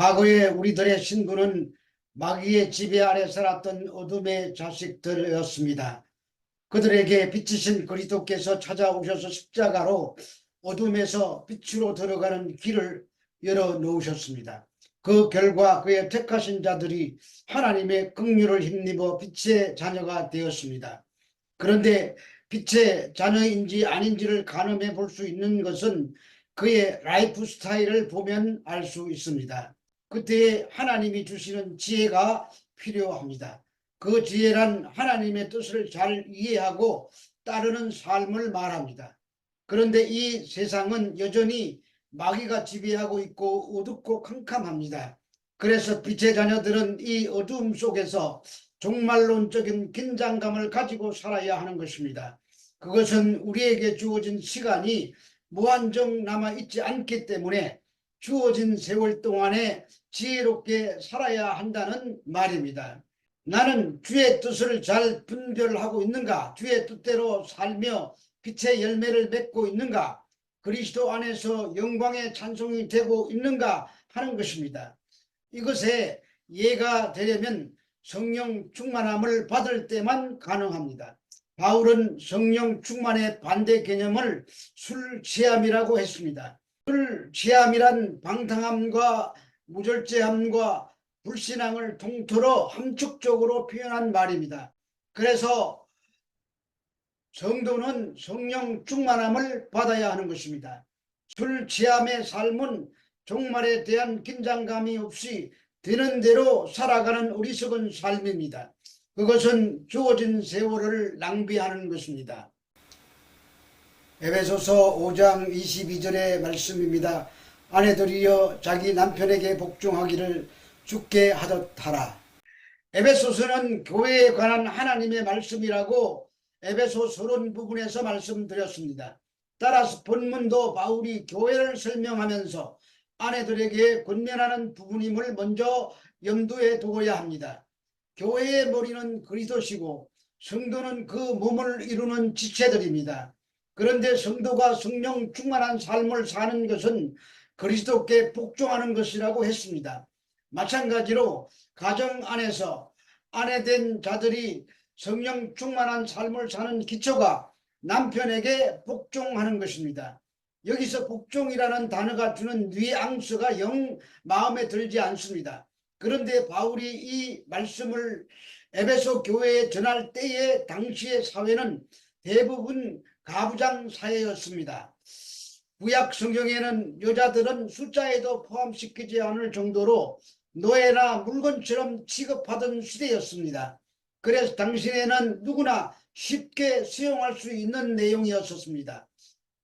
과거에 우리들의 신분은 마귀의 지배 아래 살았던 어둠의 자식들이었습니다. 그들에게 빛이신 그리스도께서 찾아오셔서 십자가로 어둠에서 빛으로 들어가는 길을 열어놓으셨습니다. 그 결과 그의 택하신 자들이 하나님의 긍휼을 힘입어 빛의 자녀가 되었습니다. 그런데 빛의 자녀인지 아닌지를 가늠해 볼 수 있는 것은 그의 라이프 스타일을 보면 알 수 있습니다. 그때에 하나님이 주시는 지혜가 필요합니다. 그 지혜란 하나님의 뜻을 잘 이해하고 따르는 삶을 말합니다. 그런데 이 세상은 여전히 마귀가 지배하고 있고 어둡고 캄캄합니다. 그래서 빛의 자녀들은 이 어두움 속에서 종말론적인 긴장감을 가지고 살아야 하는 것입니다. 그것은 우리에게 주어진 시간이 무한정 남아있지 않기 때문에 주어진 세월 동안에 지혜롭게 살아야 한다는 말입니다. 나는 주의 뜻을 잘 분별하고 있는가? 주의 뜻대로 살며 빛의 열매를 맺고 있는가? 그리스도 안에서 영광의 찬송이 되고 있는가 하는 것입니다. 이것에 이해가 되려면 성령 충만함을 받을 때만 가능합니다. 바울은 성령 충만의 반대 개념을 술 취함이라고 했습니다. 술 취함이란 방탕함과 무절제함과 불신앙을 통틀어 함축적으로 표현한 말입니다. 그래서 성도는 성령 충만함을 받아야 하는 것입니다. 술 취함의 삶은 종말에 대한 긴장감이 없이 되는 대로 살아가는 어리석은 삶입니다. 그것은 주어진 세월을 낭비하는 것입니다. 에베소서 5장 22절의 말씀입니다. 아내들이여 자기 남편에게 복종하기를 주께 하듯 하라. 에베소서는 교회에 관한 하나님의 말씀이라고 에베소 서론 부분에서 말씀드렸습니다. 따라서 본문도 바울이 교회를 설명하면서 아내들에게 권면하는 부분임을 먼저 염두에 두어야 합니다. 교회의 머리는 그리스도시고 성도는 그 몸을 이루는 지체들입니다. 그런데 성도가 성령 충만한 삶을 사는 것은 그리스도께 복종하는 것이라고 했습니다. 마찬가지로 가정 안에서 아내된 자들이 성령 충만한 삶을 사는 기초가 남편에게 복종하는 것입니다. 여기서 복종이라는 단어가 주는 뉘앙스가 영 마음에 들지 않습니다. 그런데 바울이 이 말씀을 에베소 교회에 전할 때의 당시의 사회는 대부분 가부장 사회였습니다. 구약 성경에는 여자들은 숫자에도 포함시키지 않을 정도로 노예나 물건처럼 취급하던 시대였습니다. 그래서 당시에는 누구나 쉽게 수용할 수 있는 내용이었습니다.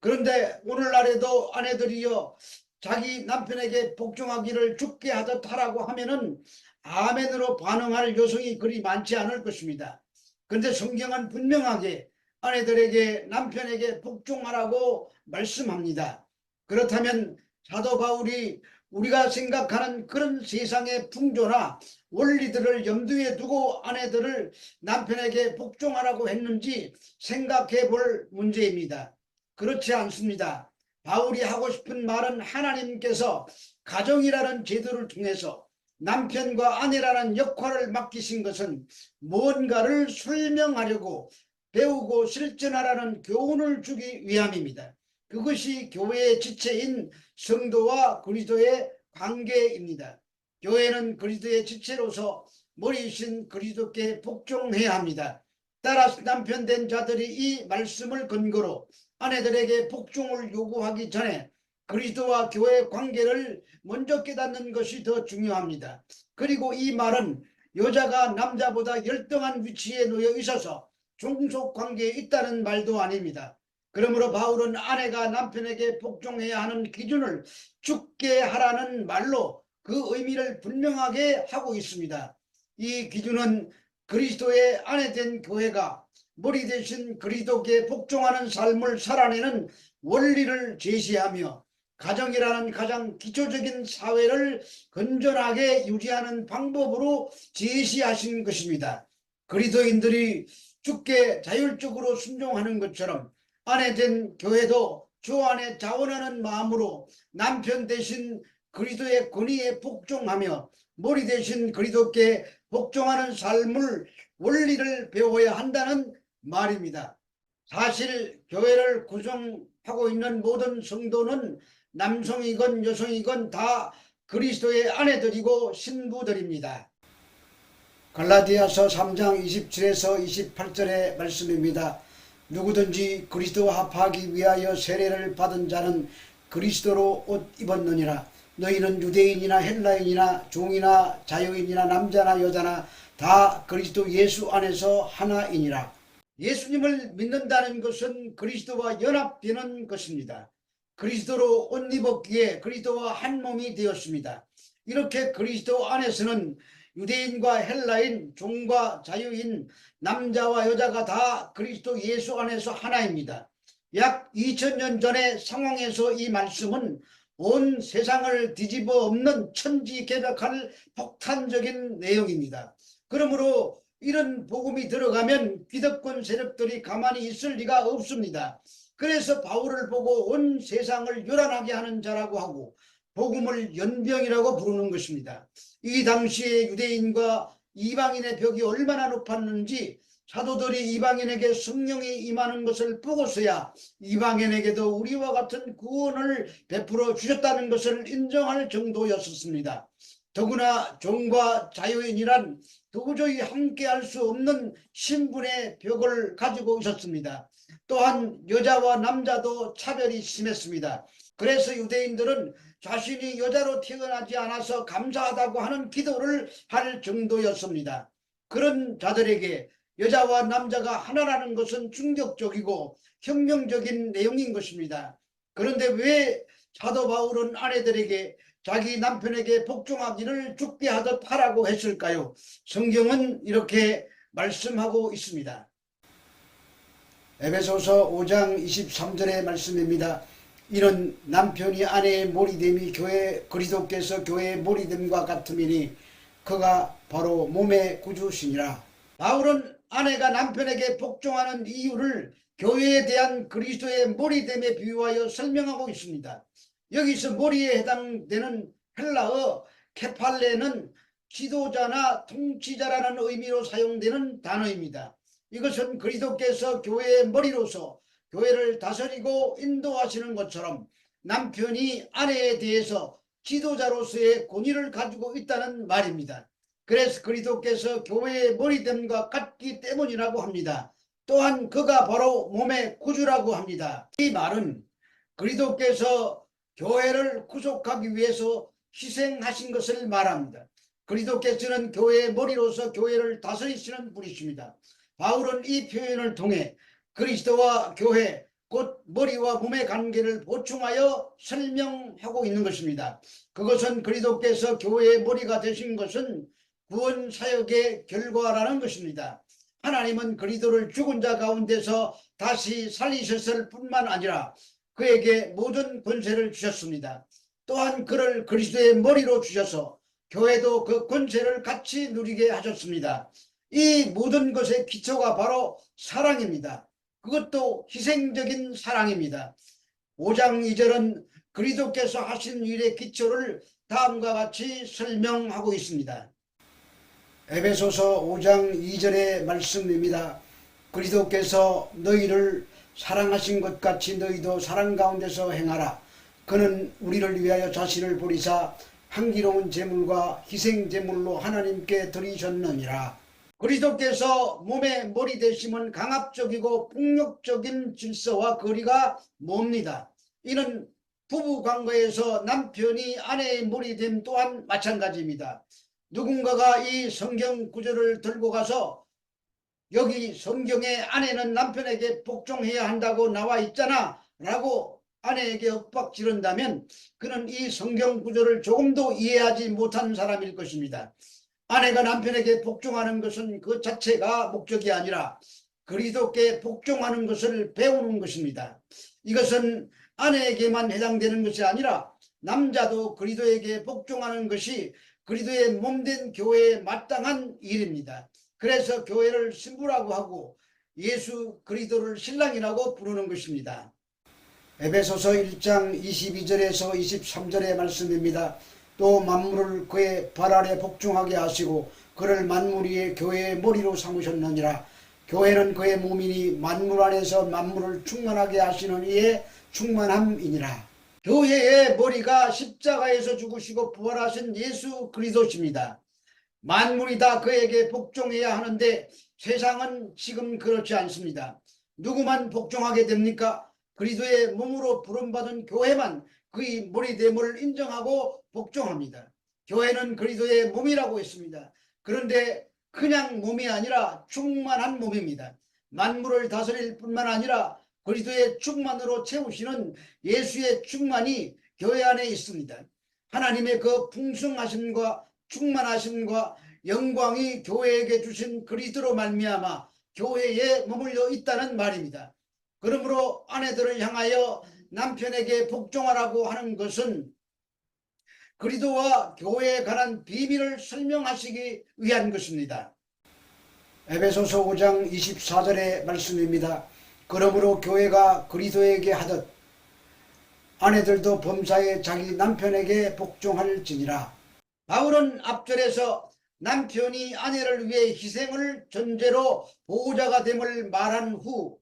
그런데 오늘날에도 아내들이여 자기 남편에게 복종하기를 주께 하듯 하라고 하면은 아멘으로 반응할 여성이 그리 많지 않을 것입니다. 그런데 성경은 분명하게 아내들에게 남편에게 복종하라고 말씀합니다. 그렇다면 사도 바울이 우리가 생각하는 그런 세상의 풍조나 원리들을 염두에 두고 아내들을 남편에게 복종하라고 했는지 생각해 볼 문제입니다. 그렇지 않습니다. 바울이 하고 싶은 말은 하나님께서 가정이라는 제도를 통해서 남편과 아내라는 역할을 맡기신 것은 뭔가를 설명하려고 배우고 실천하라는 교훈을 주기 위함입니다. 그것이 교회의 지체인 성도와 그리스도의 관계입니다. 교회는 그리스도의 지체로서 머리이신 그리스도께 복종해야 합니다. 따라서 남편된 자들이 이 말씀을 근거로 아내들에게 복종을 요구하기 전에 그리스도와 교회의 관계를 먼저 깨닫는 것이 더 중요합니다. 그리고 이 말은 여자가 남자보다 열등한 위치에 놓여 있어서 종속 관계에 있다는 말도 아닙니다. 그러므로 바울은 아내가 남편에게 복종해야 하는 기준을 주께 하라는 말로 그 의미를 분명하게 하고 있습니다. 이 기준은 그리스도의 아내된 교회가 머리 대신 그리스도께 복종하는 삶을 살아내는 원리를 제시하며 가정이라는 가장 기초적인 사회를 건전하게 유지하는 방법으로 제시하신 것입니다. 그리스도인들이 주께 자율적으로 순종하는 것처럼 아내된 교회도 주 안에 자원하는 마음으로 남편 대신 그리스도의 권위에 복종하며 머리 대신 그리스도께 복종하는 삶을 원리를 배워야 한다는 말입니다. 사실 교회를 구성하고 있는 모든 성도는 남성이건 여성이건 다 그리스도의 아내들이고 신부들입니다. 갈라디아서 3장 27에서 28절의 말씀입니다. 누구든지 그리스도와 합하기 위하여 세례를 받은 자는 그리스도로 옷 입었느니라. 너희는 유대인이나 헬라인이나 종이나 자유인이나 남자나 여자나 다 그리스도 예수 안에서 하나이니라. 예수님을 믿는다는 것은 그리스도와 연합되는 것입니다. 그리스도로 옷 입었기에 그리스도와 한 몸이 되었습니다. 이렇게 그리스도 안에서는 유대인과 헬라인, 종과 자유인, 남자와 여자가 다 그리스도 예수 안에서 하나입니다. 약 2000년 전의 상황에서 이 말씀은 온 세상을 뒤집어 엎는 천지개벽할 폭탄적인 내용입니다. 그러므로 이런 복음이 들어가면 기득권 세력들이 가만히 있을 리가 없습니다. 그래서 바울을 보고 온 세상을 요란하게 하는 자라고 하고 복음을 연병이라고 부르는 것입니다. 이 당시에 유대인과 이방인의 벽이 얼마나 높았는지 사도들이 이방인에게 성령이 임하는 것을 보고서야 이방인에게도 우리와 같은 구원을 베풀어 주셨다는 것을 인정할 정도였었습니다. 더구나 종과 자유인이란 도저히 함께할 수 없는 신분의 벽을 가지고 있었습니다. 또한 여자와 남자도 차별이 심했습니다. 그래서 유대인들은 자신이 여자로 태어나지 않아서 감사하다고 하는 기도를 할 정도였습니다. 그런 자들에게 여자와 남자가 하나라는 것은 충격적이고 혁명적인 내용인 것입니다. 그런데 왜 사도 바울은 아내들에게 자기 남편에게 복종하기를 죽게 하듯 하라고 했을까요? 성경은 이렇게 말씀하고 있습니다. 에베소서 5장 23절의 말씀입니다. 이는 남편이 아내의 몰이됨이 그리스도께서 교회의 몰이됨과 같음이니 그가 바로 몸의 구주시니라. 바울은 아내가 남편에게 복종하는 이유를 교회에 대한 그리스도의 몰이됨에 비유하여 설명하고 있습니다. 여기서 몰이에 해당되는 헬라어 케팔레는 지도자나 통치자라는 의미로 사용되는 단어입니다. 이것은 그리스도께서 교회의 머리로서 교회를 다스리고 인도하시는 것처럼 남편이 아내에 대해서 지도자로서의 권위를 가지고 있다는 말입니다. 그래서 그리스도께서 교회의 머리됨과 같기 때문이라고 합니다. 또한 그가 바로 몸의 구주라고 합니다. 이 말은 그리스도께서 교회를 구속하기 위해서 희생하신 것을 말합니다. 그리스도께서는 교회의 머리로서 교회를 다스리시는 분이십니다. 바울은 이 표현을 통해 그리스도와 교회, 곧 머리와 몸의 관계를 보충하여 설명하고 있는 것입니다. 그것은 그리스도께서 교회의 머리가 되신 것은 구원 사역의 결과라는 것입니다. 하나님은 그리스도를 죽은 자 가운데서 다시 살리셨을 뿐만 아니라 그에게 모든 권세를 주셨습니다. 또한 그를 그리스도의 머리로 주셔서 교회도 그 권세를 같이 누리게 하셨습니다. 이 모든 것의 기초가 바로 사랑입니다. 그것도 희생적인 사랑입니다. 5장 2절은 그리스도께서 하신 일의 기초를 다음과 같이 설명하고 있습니다. 에베소서 5장 2절의 말씀입니다. 그리스도께서 너희를 사랑하신 것 같이 너희도 사랑 가운데서 행하라. 그는 우리를 위하여 자신을 버리사 향기로운 제물과 희생 제물로 하나님께 드리셨느니라. 그리스도께서 몸의 머리 되심은 강압적이고 폭력적인 질서와 거리가 멉니다. 이는 부부 관계에서 남편이 아내의 머리 됨 또한 마찬가지입니다. 누군가가 이 성경 구절을 들고 가서 여기 성경에 아내는 남편에게 복종해야 한다고 나와 있잖아 라고 아내에게 윽박 지른다면 그는 이 성경 구절을 조금도 이해하지 못한 사람일 것입니다. 아내가 남편에게 복종하는 것은 그 자체가 목적이 아니라 그리스도께 복종하는 것을 배우는 것입니다. 이것은 아내에게만 해당되는 것이 아니라 남자도 그리스도에게 복종하는 것이 그리스도의 몸된 교회에 마땅한 일입니다. 그래서 교회를 신부라고 하고 예수 그리스도를 신랑이라고 부르는 것입니다. 에베소서 1장 22절에서 23절의 말씀입니다. 또 만물을 그의 발 아래 복종하게 하시고 그를 만물 위에 교회의 머리로 삼으셨느니라. 교회는 그의 몸이니 만물 안에서 만물을 충만하게 하시는 이의 충만함이니라. 교회의 머리가 십자가에서 죽으시고 부활하신 예수 그리스도십니다. 만물이 다 그에게 복종해야 하는데 세상은 지금 그렇지 않습니다. 누구만 복종하게 됩니까? 그리스도의 몸으로 부름받은 교회만 그의 머리됨을 인정하고 복종합니다. 교회는 그리스도의 몸이라고 했습니다. 그런데 그냥 몸이 아니라 충만한 몸입니다. 만물을 다스릴 뿐만 아니라 그리스도의 충만으로 채우시는 예수의 충만이 교회 안에 있습니다. 하나님의 그 풍성하심과 충만하심과 영광이 교회에게 주신 그리스도로 말미암아 교회에 머물러 있다는 말입니다. 그러므로 아내들을 향하여 남편에게 복종하라고 하는 것은 그리스도와 교회에 관한 비밀을 설명하시기 위한 것입니다. 에베소서 5장 24절의 말씀입니다. 그러므로 교회가 그리스도에게 하듯 아내들도 범사에 자기 남편에게 복종할지니라. 바울은 앞절에서 남편이 아내를 위해 희생을 전제로 보호자가 됨을 말한 후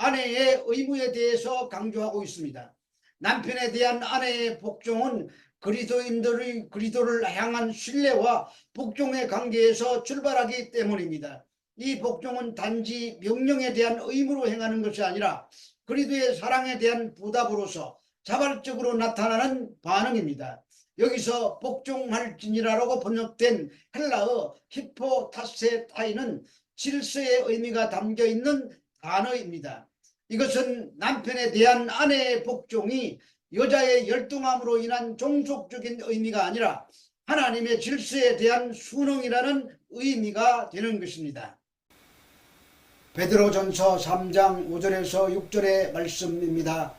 아내의 의무에 대해서 강조하고 있습니다. 남편에 대한 아내의 복종은 그리스도인들의 그리스도를 향한 신뢰와 복종의 관계에서 출발하기 때문입니다. 이 복종은 단지 명령에 대한 의무로 행하는 것이 아니라 그리스도의 사랑에 대한 보답으로서 자발적으로 나타나는 반응입니다. 여기서 복종할지니라라고 번역된 헬라어 히포타세타이는 질서의 의미가 담겨 있는 단어입니다. 이것은 남편에 대한 아내의 복종이 여자의 열등함으로 인한 종속적인 의미가 아니라 하나님의 질서에 대한 순응이라는 의미가 되는 것입니다. 베드로전서 3장 5절에서 6절의 말씀입니다.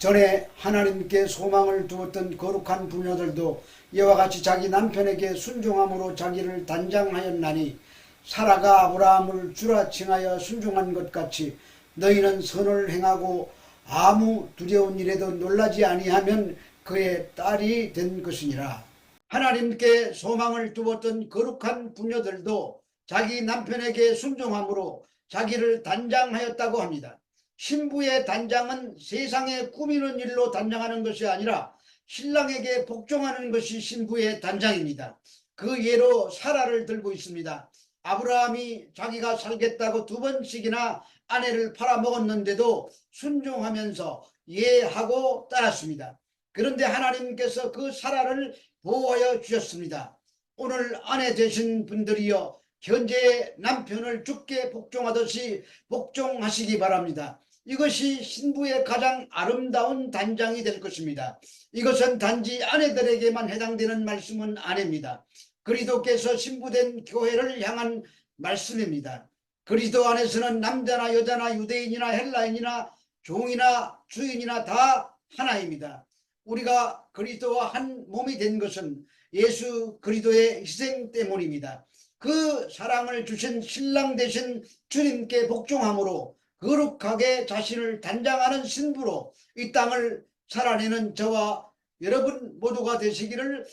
전에 하나님께 소망을 두었던 거룩한 부녀들도 이와 같이 자기 남편에게 순종함으로 자기를 단장하였나니 사라가 아브라함을 주라 칭하여 순종한 것 같이 너희는 선을 행하고 아무 두려운 일에도 놀라지 아니하면 그의 딸이 된 것이니라. 하나님께 소망을 두었던 거룩한 부녀들도 자기 남편에게 순종함으로 자기를 단장하였다고 합니다. 신부의 단장은 세상에 꾸미는 일로 단장하는 것이 아니라 신랑에게 복종하는 것이 신부의 단장입니다. 그 예로 사라를 들고 있습니다. 아브라함이 자기가 살겠다고 2번씩이나 아내를 팔아먹었는데도 순종하면서 예하고 따랐습니다. 그런데 하나님께서 그 사라를 보호하여 주셨습니다. 오늘 아내 되신 분들이여 현재의 남편을 주께 복종하듯이 복종하시기 바랍니다. 이것이 신부의 가장 아름다운 단장이 될 것입니다. 이것은 단지 아내들에게만 해당되는 말씀은 아닙니다. 그리스도께서 신부된 교회를 향한 말씀입니다. 그리스도 안에서는 남자나 여자나 유대인이나 헬라인이나 종이나 주인이나 다 하나입니다. 우리가 그리스도와 한 몸이 된 것은 예수 그리스도의 희생 때문입니다. 그 사랑을 주신 신랑 되신 주님께 복종함으로 거룩하게 자신을 단장하는 신부로 이 땅을 살아내는 저와 여러분 모두가 되시기를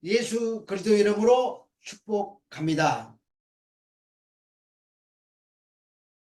예수 그리스도 이름으로 축복합니다.